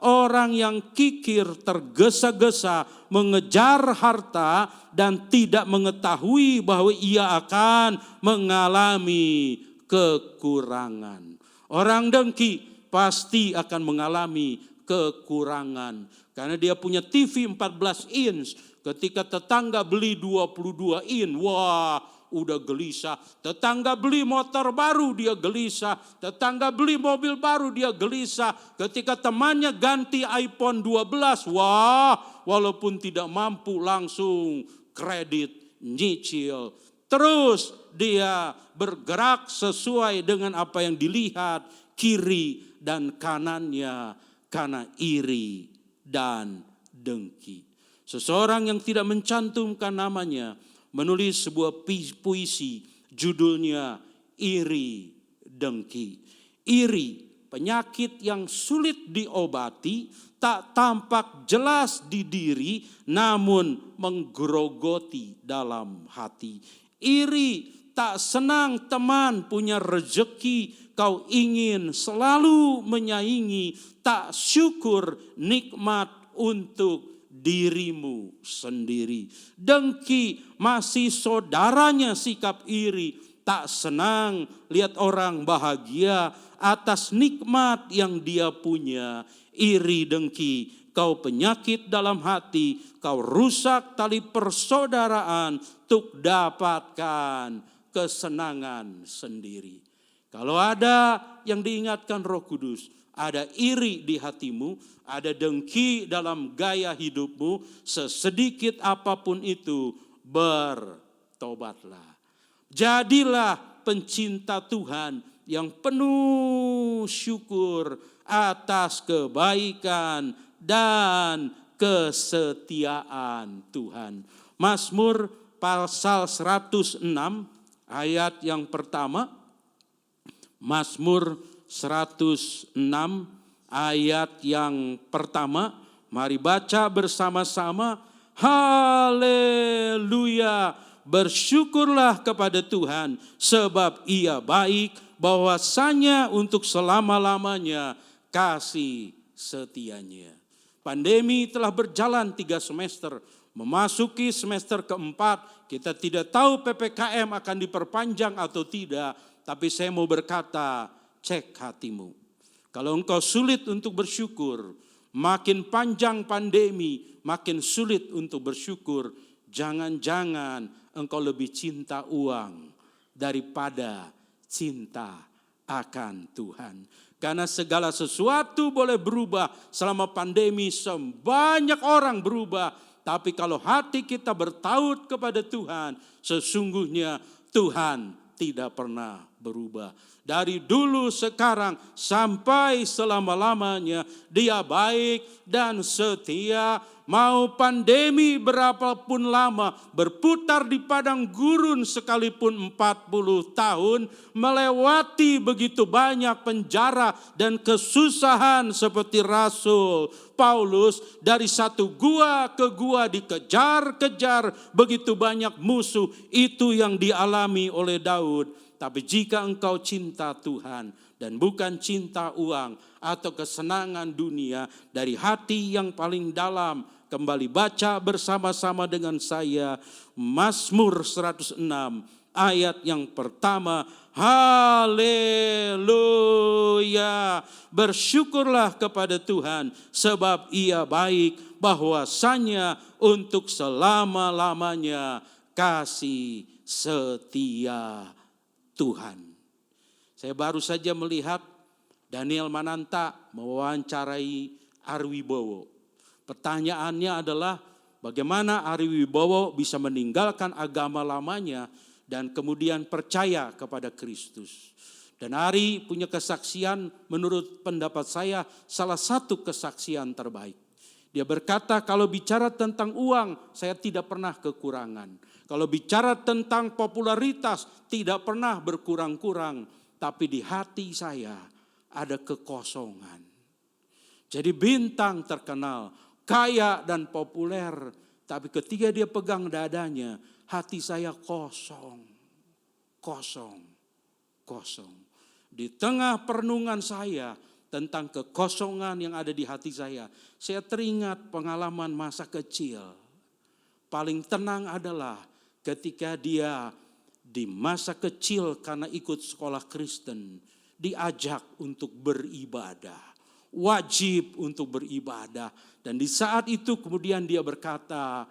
orang yang kikir tergesa-gesa mengejar harta dan tidak mengetahui bahwa ia akan mengalami kekurangan. Orang dengki pasti akan mengalami kekurangan. Karena dia punya TV 14 inch. Ketika tetangga beli 22 inch, wah udah gelisah. Tetangga beli motor baru dia gelisah. Tetangga beli mobil baru dia gelisah. Ketika temannya ganti iPhone 12, wah walaupun tidak mampu langsung kredit, nyicil. Terus dia bergerak sesuai dengan apa yang dilihat kiri dan kanannya karena iri dan dengki. Seseorang yang tidak mencantumkan namanya menulis sebuah puisi, judulnya Iri Dengki. Iri, penyakit yang sulit diobati, tak tampak jelas di diri, namun menggerogoti dalam hati. Iri, tak senang teman punya rejeki, kau ingin selalu menyaingi, tak syukur nikmat untuk dirimu sendiri. Dengki, masih saudaranya sikap iri, tak senang lihat orang bahagia atas nikmat yang dia punya. Iri dengki, kau penyakit dalam hati, kau rusak tali persaudaraan untuk dapatkan kesenangan sendiri. Kalau ada yang diingatkan Roh Kudus, ada iri di hatimu, ada dengki dalam gaya hidupmu, sesedikit apapun itu, bertobatlah. Jadilah pencinta Tuhan yang penuh syukur atas kebaikan dan kesetiaan Tuhan. Mazmur pasal 106 ayat yang pertama. Mazmur 106 ayat yang pertama. Mari baca bersama-sama. Haleluya. Bersyukurlah kepada Tuhan sebab Ia baik, bahwasanya untuk selama-lamanya kasih setianya. Pandemi telah berjalan 3 semester, memasuki semester keempat. Kita tidak tahu PPKM akan diperpanjang atau tidak, tapi saya mau berkata, cek hatimu. Kalau engkau sulit untuk bersyukur, makin panjang pandemi, makin sulit untuk bersyukur. Jangan-jangan engkau lebih cinta uang daripada cinta akan Tuhan. Karena segala sesuatu boleh berubah selama pandemi, sebanyak orang berubah. Tapi kalau hati kita bertaut kepada Tuhan, sesungguhnya Tuhan tidak pernah berubah. Dari dulu, sekarang, sampai selama-lamanya Dia baik dan setia. Mau pandemi berapapun lama, berputar di padang gurun sekalipun 40 tahun, melewati begitu banyak penjara dan kesusahan seperti Rasul Paulus, dari satu gua ke gua dikejar-kejar begitu banyak musuh, itu yang dialami oleh Daud. Tapi jika engkau cinta Tuhan dan bukan cinta uang atau kesenangan dunia, dari hati yang paling dalam, kembali baca bersama-sama dengan saya Mazmur 106 ayat yang pertama. Haleluya. Bersyukurlah kepada Tuhan sebab Ia baik, bahwasanya untuk selama-lamanya kasih setia Tuhan. Saya baru saja melihat Daniel Mananta mewawancarai Ari Wibowo. Pertanyaannya adalah bagaimana Ari Wibowo bisa meninggalkan agama lamanya dan kemudian percaya kepada Kristus. Dan Ari punya kesaksian, menurut pendapat saya salah satu kesaksian terbaik. Dia berkata, kalau bicara tentang uang saya tidak pernah kekurangan. Kalau bicara tentang popularitas tidak pernah berkurang-kurang. Tapi di hati saya ada kekosongan. Jadi bintang terkenal, kaya dan populer, tapi ketika dia pegang dadanya, hati saya kosong. Di tengah perenungan saya tentang kekosongan yang ada di hati saya teringat pengalaman masa kecil. Paling tenang adalah ketika dia di masa kecil karena ikut sekolah Kristen, diajak untuk beribadah. Wajib untuk beribadah. Dan di saat itu kemudian dia berkata,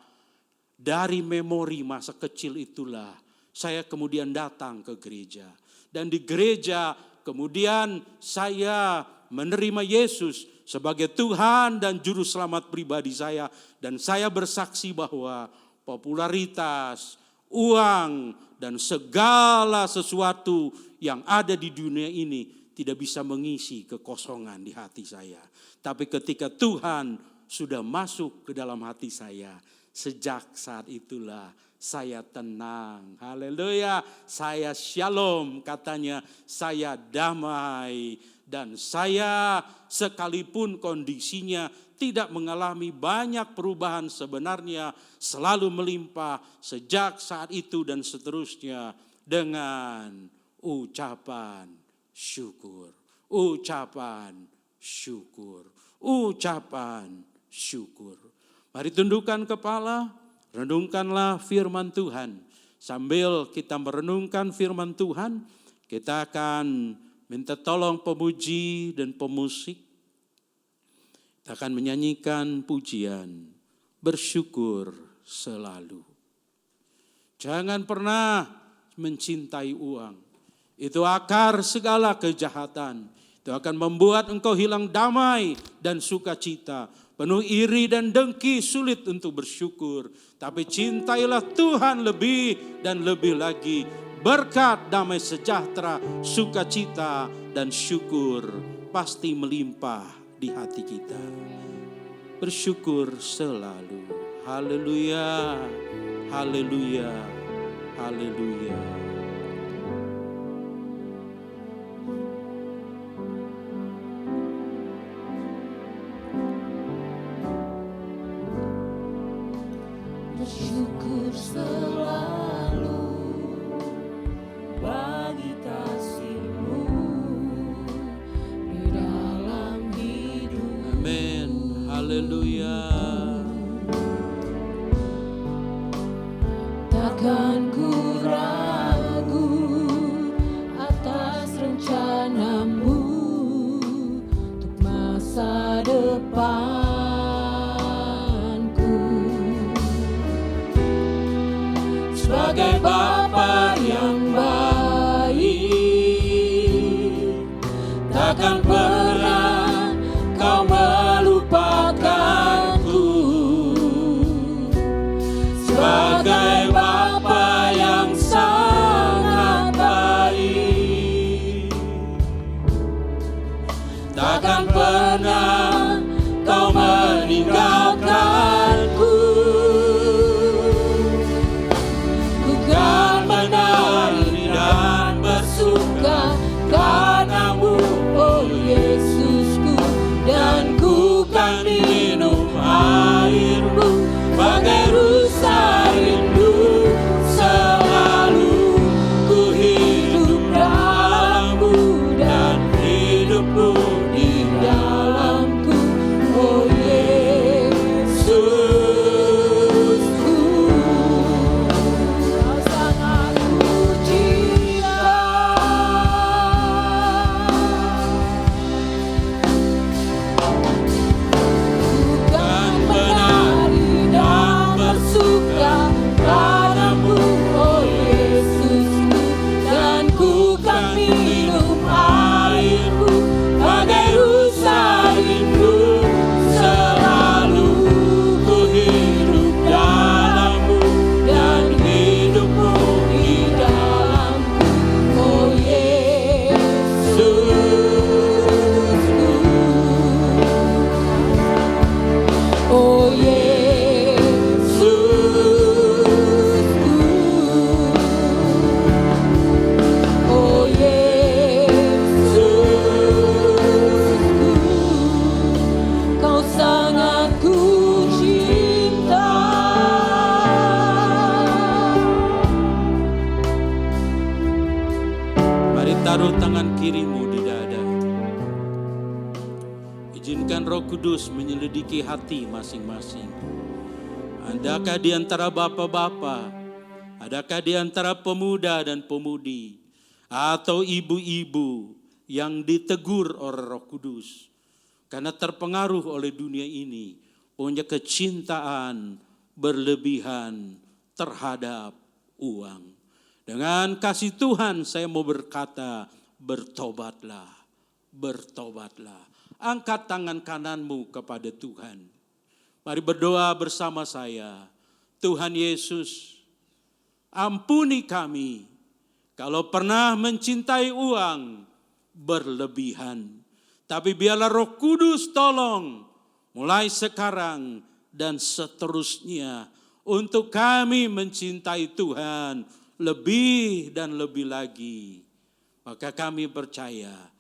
dari memori masa kecil itulah saya kemudian datang ke gereja. Dan di gereja kemudian saya menerima Yesus sebagai Tuhan dan Juru Selamat pribadi saya. Dan saya bersaksi bahwa popularitas, uang, dan segala sesuatu yang ada di dunia ini tidak bisa mengisi kekosongan di hati saya. Tapi ketika Tuhan sudah masuk ke dalam hati saya, sejak saat itulah saya tenang. Haleluya. Saya shalom, katanya, saya damai. Dan saya sekalipun kondisinya tidak mengalami banyak perubahan, sebenarnya selalu melimpah sejak saat itu dan seterusnya dengan ucapan syukur, ucapan syukur, ucapan syukur. Mari tundukkan kepala, renungkanlah firman Tuhan. Sambil kita merenungkan firman Tuhan, kita akan minta tolong pemuji dan pemusik. Kita akan menyanyikan pujian, bersyukur selalu. Jangan pernah mencintai uang. Itu akar segala kejahatan. Itu akan membuat engkau hilang damai dan sukacita. Penuh iri dan dengki, sulit untuk bersyukur. Tapi cintailah Tuhan lebih dan lebih lagi. Berkat, damai sejahtera, sukacita dan syukur pasti melimpah di hati kita. Bersyukur selalu. Haleluya, haleluya, haleluya. Bersyukur selalu bagi kasih-Mu di dalam hidup. Amin. Haleluya. Takkan ku ragu atas rencana-Mu untuk masa depan. Sebagai Bapa yang baik, takkan pernah Izinkan Roh Kudus menyelidiki hati masing-masing. Adakah di antara bapak-bapak, adakah di antara pemuda dan pemudi, atau ibu-ibu yang ditegur oleh Roh Kudus karena terpengaruh oleh dunia ini, punya kecintaan berlebihan terhadap uang. Dengan kasih Tuhan saya mau berkata, bertobatlah, bertobatlah. Angkat tangan kananmu kepada Tuhan. Mari berdoa bersama saya. Tuhan Yesus, ampuni kami kalau pernah mencintai uang berlebihan. Tapi biarlah Roh Kudus tolong mulai sekarang dan seterusnya untuk kami mencintai Tuhan lebih dan lebih lagi. Maka kami percaya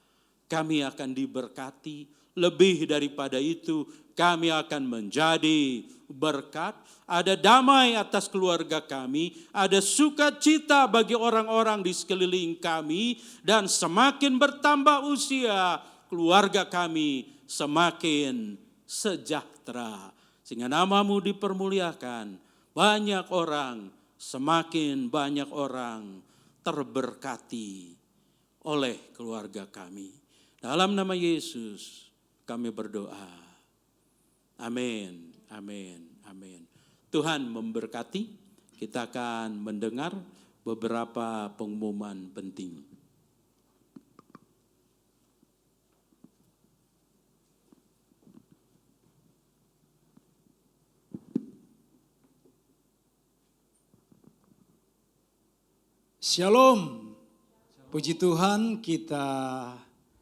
kami akan diberkati. Lebih daripada itu, kami akan menjadi berkat. Ada damai atas keluarga kami, ada sukacita bagi orang-orang di sekeliling kami, dan semakin bertambah usia, keluarga kami semakin sejahtera. Sehingga namamu dipermuliakan, semakin banyak orang terberkati oleh keluarga kami. Dalam nama Yesus kami berdoa. Amin, amin, amin. Tuhan memberkati. Kita akan mendengar beberapa pengumuman penting. Shalom. Puji Tuhan, kita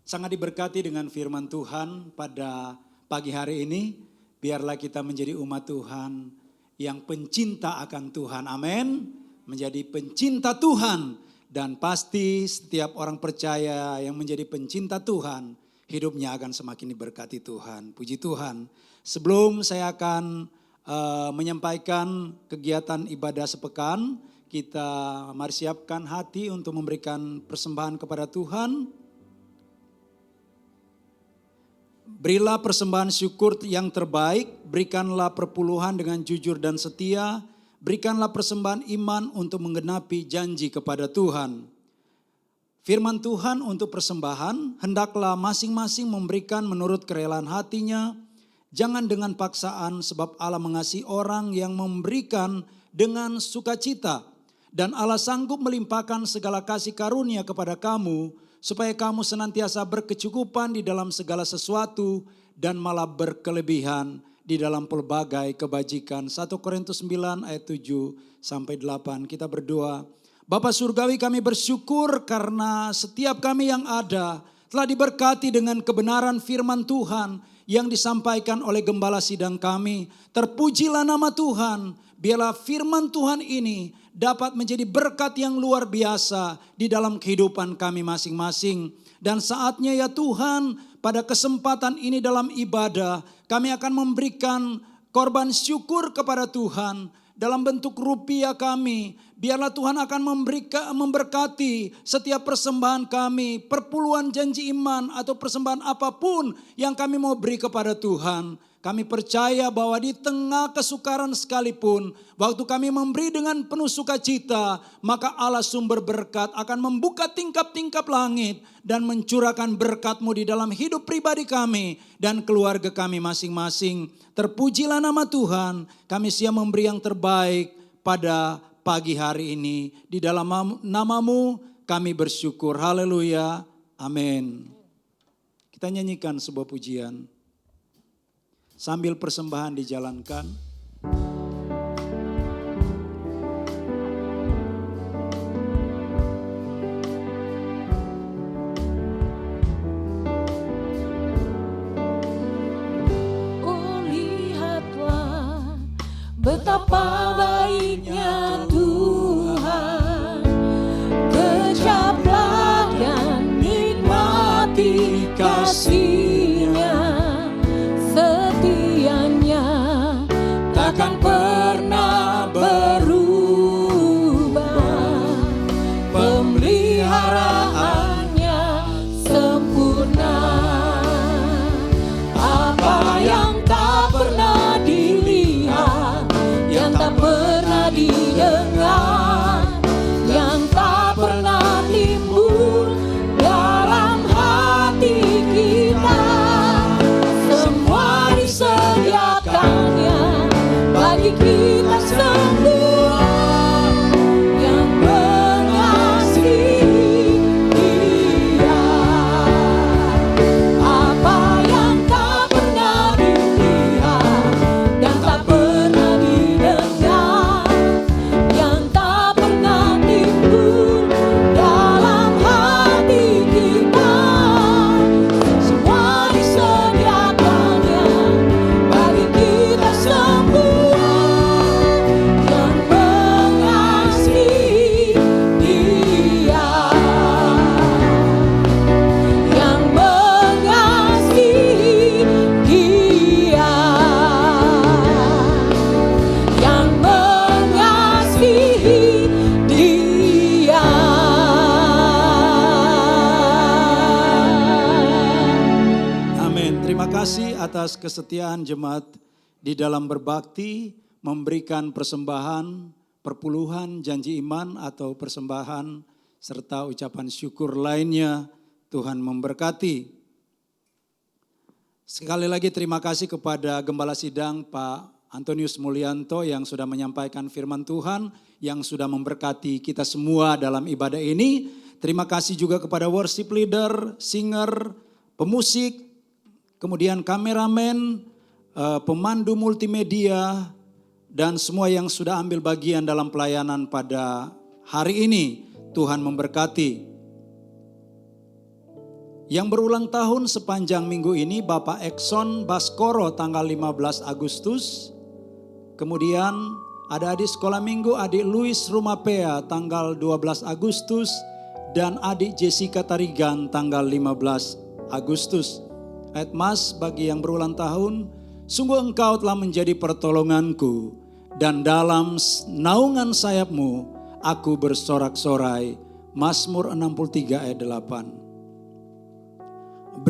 sangat diberkati dengan firman Tuhan pada pagi hari ini. Biarlah kita menjadi umat Tuhan yang pencinta akan Tuhan. Amin. Menjadi pencinta Tuhan. Dan pasti setiap orang percaya yang menjadi pencinta Tuhan, hidupnya akan semakin diberkati Tuhan. Puji Tuhan. Sebelum saya akan menyampaikan kegiatan ibadah sepekan, kita mari siapkan hati untuk memberikan persembahan kepada Tuhan. Berilah persembahan syukur yang terbaik, berikanlah perpuluhan dengan jujur dan setia, berikanlah persembahan iman untuk menggenapi janji kepada Tuhan. Firman Tuhan untuk persembahan, hendaklah masing-masing memberikan menurut kerelaan hatinya, jangan dengan paksaan sebab Allah mengasihi orang yang memberikan dengan sukacita. Dan Allah sanggup melimpahkan segala kasih karunia kepada kamu, supaya kamu senantiasa berkecukupan di dalam segala sesuatu dan malah berkelebihan di dalam pelbagai kebajikan. 1 Korintus 9 ayat 7 sampai 8. Kita berdoa. Bapa Surgawi, kami bersyukur karena setiap kami yang ada telah diberkati dengan kebenaran firman Tuhan yang disampaikan oleh gembala sidang kami. Terpujilah nama Tuhan. Biarlah firman Tuhan ini dapat menjadi berkat yang luar biasa di dalam kehidupan kami masing-masing. Dan saatnya ya Tuhan, pada kesempatan ini dalam ibadah, kami akan memberikan korban syukur kepada Tuhan dalam bentuk rupiah kami. Biarlah Tuhan akan memberkati setiap persembahan kami, perpuluhan janji iman atau persembahan apapun yang kami mau beri kepada Tuhan. Kami percaya bahwa di tengah kesukaran sekalipun, waktu kami memberi dengan penuh sukacita, maka Allah sumber berkat akan membuka tingkap-tingkap langit dan mencurahkan berkat-Mu di dalam hidup pribadi kami dan keluarga kami masing-masing. Terpujilah nama Tuhan, kami siap memberi yang terbaik pada pagi hari ini. Di dalam nama-Mu kami bersyukur. Haleluya. Amin. Kita nyanyikan sebuah pujian. Sambil persembahan dijalankan. Oh, lihatlah betapa baiknya Tuhan. Kejaplah dan nikmati kasih-Nya. Setianya takkan pernah berubah, pemeliharaannya sempurna. bagi kita semua yang mengasihi Dia. Apa yang tak pernah dilihat dan tak pernah didengar, yang tak pernah timbul dalam hati kita, semua disediakannya bagi kita semua yang mengasihi Dia, yang mengasihi Dia, yang mengasihi Dia. Amin. Terima kasih atas kesetiaan jemaat di dalam berbakti, memberikan persembahan, perpuluhan, janji iman atau persembahan serta ucapan syukur lainnya. Tuhan memberkati. Sekali lagi terima kasih kepada Gembala Sidang Pak Antonius Mulyanto yang sudah menyampaikan firman Tuhan, yang sudah memberkati kita semua dalam ibadah ini. Terima kasih juga kepada worship leader, singer, pemusik, kemudian kameramen, pemandu multimedia, dan semua yang sudah ambil bagian dalam pelayanan pada hari ini. Tuhan memberkati. Yang berulang tahun sepanjang minggu ini Bapak Ekson Baskoro tanggal 15 Agustus. Kemudian ada adik sekolah minggu adik Luis Rumapea tanggal 12 Agustus. Dan adik Jessica Tarigan tanggal 15 Agustus. Ayat Mas bagi yang berulang tahun, sungguh Engkau telah menjadi pertolonganku, dan dalam naungan sayapmu aku bersorak-sorai. Mazmur 63 ayat 8.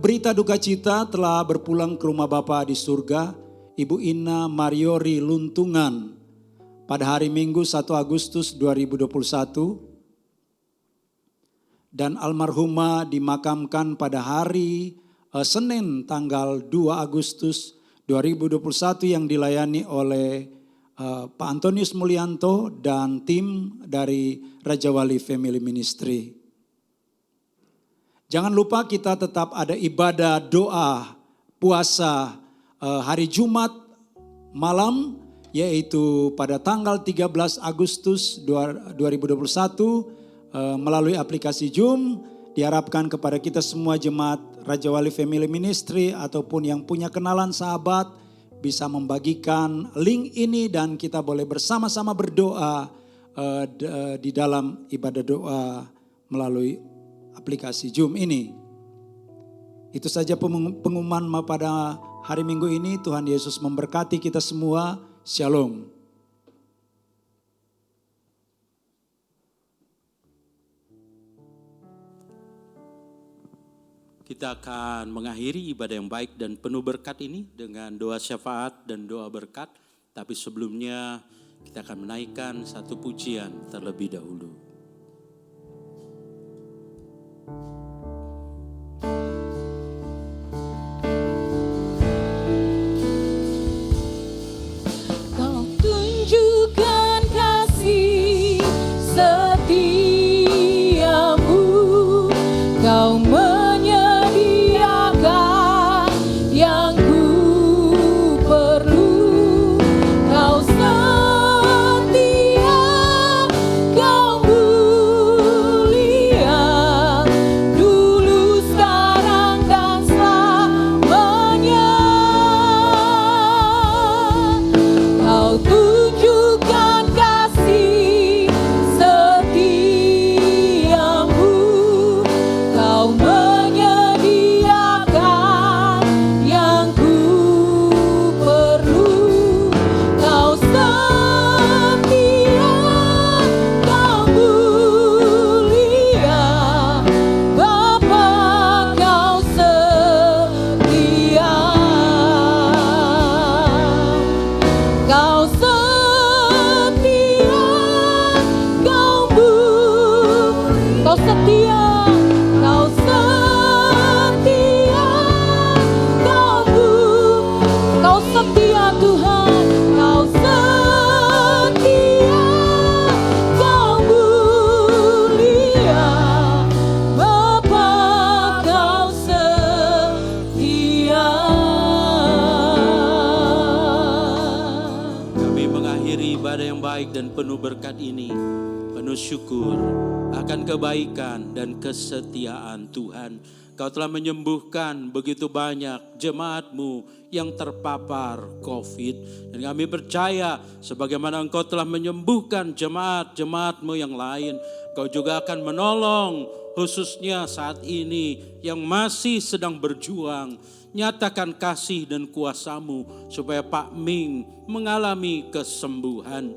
Berita duka cita telah berpulang ke rumah Bapa di surga, Ibu Ina Mariori Luntungan pada hari Minggu 1 Agustus 2021. Dan almarhumah dimakamkan pada hari Senin tanggal 2 Agustus 2021 yang dilayani oleh Pak Antonius Mulyanto dan tim dari Raja Wali Family Ministry. Jangan lupa kita tetap ada ibadah doa puasa hari Jumat malam, yaitu pada tanggal 13 Agustus 2021 melalui aplikasi Zoom. Diharapkan kepada kita semua jemaat Raja Wali Family Ministry ataupun yang punya kenalan sahabat bisa membagikan link ini dan kita boleh bersama-sama berdoa di dalam ibadah doa melalui aplikasi Zoom ini. Itu saja pengumuman pada hari Minggu ini. Tuhan Yesus memberkati kita semua. Shalom. Kita akan mengakhiri ibadah yang baik dan penuh berkat ini dengan doa syafaat dan doa berkat. Tapi sebelumnya kita akan menaikkan satu pujian terlebih dahulu. Kau tunjukkan kasih setiamu, Kau menyediakan yang ku perlu. Kau setia, Kau mulia, baik dan penuh berkat ini, penuh syukur akan kebaikan dan kesetiaan Tuhan. Kau telah menyembuhkan begitu banyak jemaat-Mu yang terpapar COVID. Dan kami percaya sebagaimana Engkau telah menyembuhkan jemaat-jemaat-Mu yang lain, Kau juga akan menolong khususnya saat ini yang masih sedang berjuang. Nyatakan kasih dan kuasa-Mu supaya Pak Ming mengalami kesembuhan.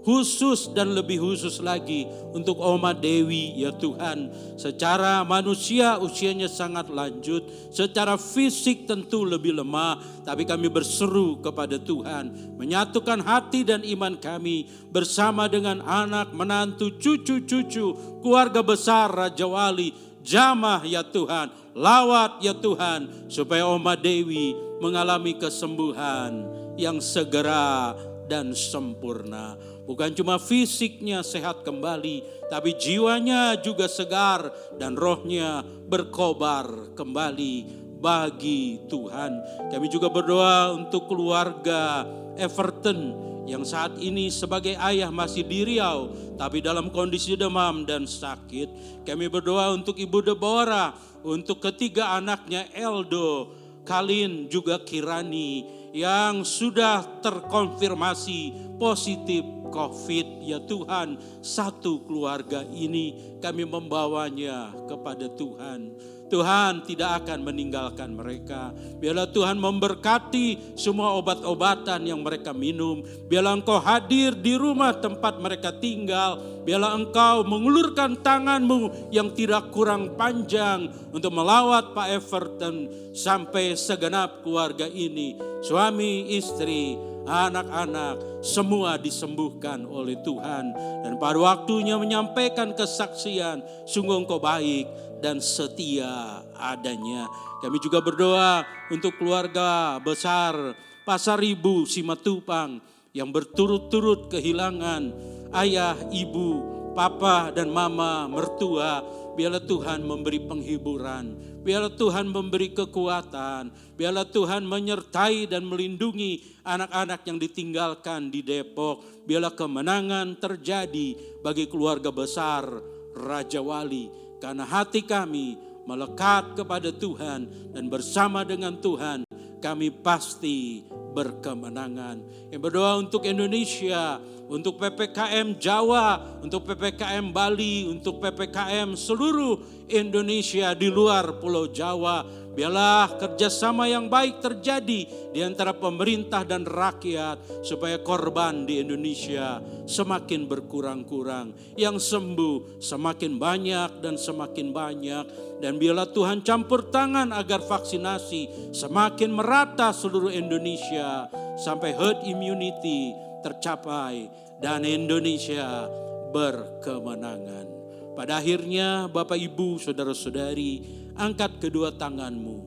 Khusus dan lebih khusus lagi untuk Oma Dewi ya Tuhan. Secara manusia usianya sangat lanjut, secara fisik tentu lebih lemah. Tapi kami berseru kepada Tuhan, menyatukan hati dan iman kami bersama dengan anak, menantu, cucu-cucu, keluarga besar Raja Wali. Jamah ya Tuhan, lawat ya Tuhan, supaya Oma Dewi mengalami kesembuhan yang segera dan sempurna. Bukan cuma fisiknya sehat kembali, tapi jiwanya juga segar dan rohnya berkobar kembali bagi Tuhan. Kami juga berdoa untuk keluarga Everton yang saat ini sebagai ayah masih di Riau, tapi dalam kondisi demam dan sakit. Kami berdoa untuk Ibu Deborah, untuk ketiga anaknya Eldo, Kalin, juga Kirani yang sudah terkonfirmasi positif COVID. Ya Tuhan, satu keluarga ini kami membawanya kepada Tuhan. Tuhan tidak akan meninggalkan mereka. Biarlah Tuhan memberkati semua obat-obatan yang mereka minum. Biarlah Engkau hadir di rumah tempat mereka tinggal. Biarlah Engkau mengulurkan tangan-Mu yang tidak kurang panjang untuk melawat Pak Everton sampai segenap keluarga ini. Suami, istri, anak-anak, semua disembuhkan oleh Tuhan. Dan pada waktunya menyampaikan kesaksian, sungguh Engkau baik dan setia adanya. Kami juga berdoa untuk keluarga besar Pasar Ibu Simatupang yang berturut-turut kehilangan ayah, ibu, papa dan mama mertua. Biarlah Tuhan memberi penghiburan, biarlah Tuhan memberi kekuatan, biarlah Tuhan menyertai dan melindungi anak-anak yang ditinggalkan di Depok. Biarlah kemenangan terjadi bagi keluarga besar Raja Wali. Karena hati kami melekat kepada Tuhan dan bersama dengan Tuhan kami pasti berkemenangan. Yang berdoa untuk Indonesia, untuk PPKM Jawa, untuk PPKM Bali, untuk PPKM seluruh Indonesia di luar Pulau Jawa. Biarlah kerjasama yang baik terjadi di antara pemerintah dan rakyat supaya korban di Indonesia semakin berkurang-kurang. Yang sembuh semakin banyak dan semakin banyak. Dan biarlah Tuhan campur tangan agar vaksinasi semakin merata seluruh Indonesia sampai herd immunity tercapai dan Indonesia berkemenangan. Pada akhirnya Bapak Ibu Saudara-saudari, angkat kedua tanganmu,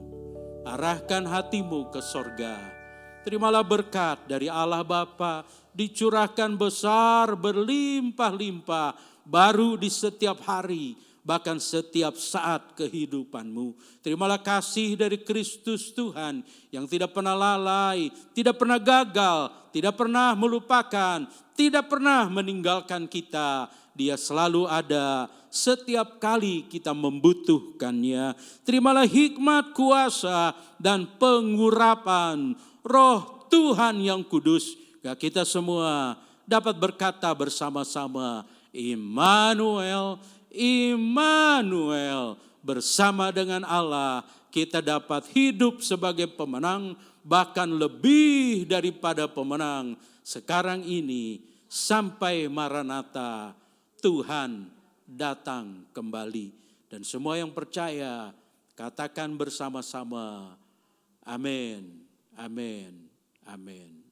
arahkan hatimu ke sorga. Terimalah berkat dari Allah Bapa, dicurahkan besar berlimpah-limpah, baru di setiap hari, bahkan setiap saat kehidupanmu. Terimalah kasih dari Kristus Tuhan yang tidak pernah lalai, tidak pernah gagal, tidak pernah melupakan, tidak pernah meninggalkan kita. Dia selalu ada setiap kali kita membutuhkannya. Terimalah hikmat, kuasa, dan pengurapan Roh Tuhan yang kudus. Kita semua dapat berkata bersama-sama, Immanuel, Immanuel. Bersama dengan Allah kita dapat hidup sebagai pemenang, bahkan lebih daripada pemenang. Sekarang ini sampai Maranatha, Tuhan datang kembali. Dan semua yang percaya katakan bersama-sama, amin, amin, amin.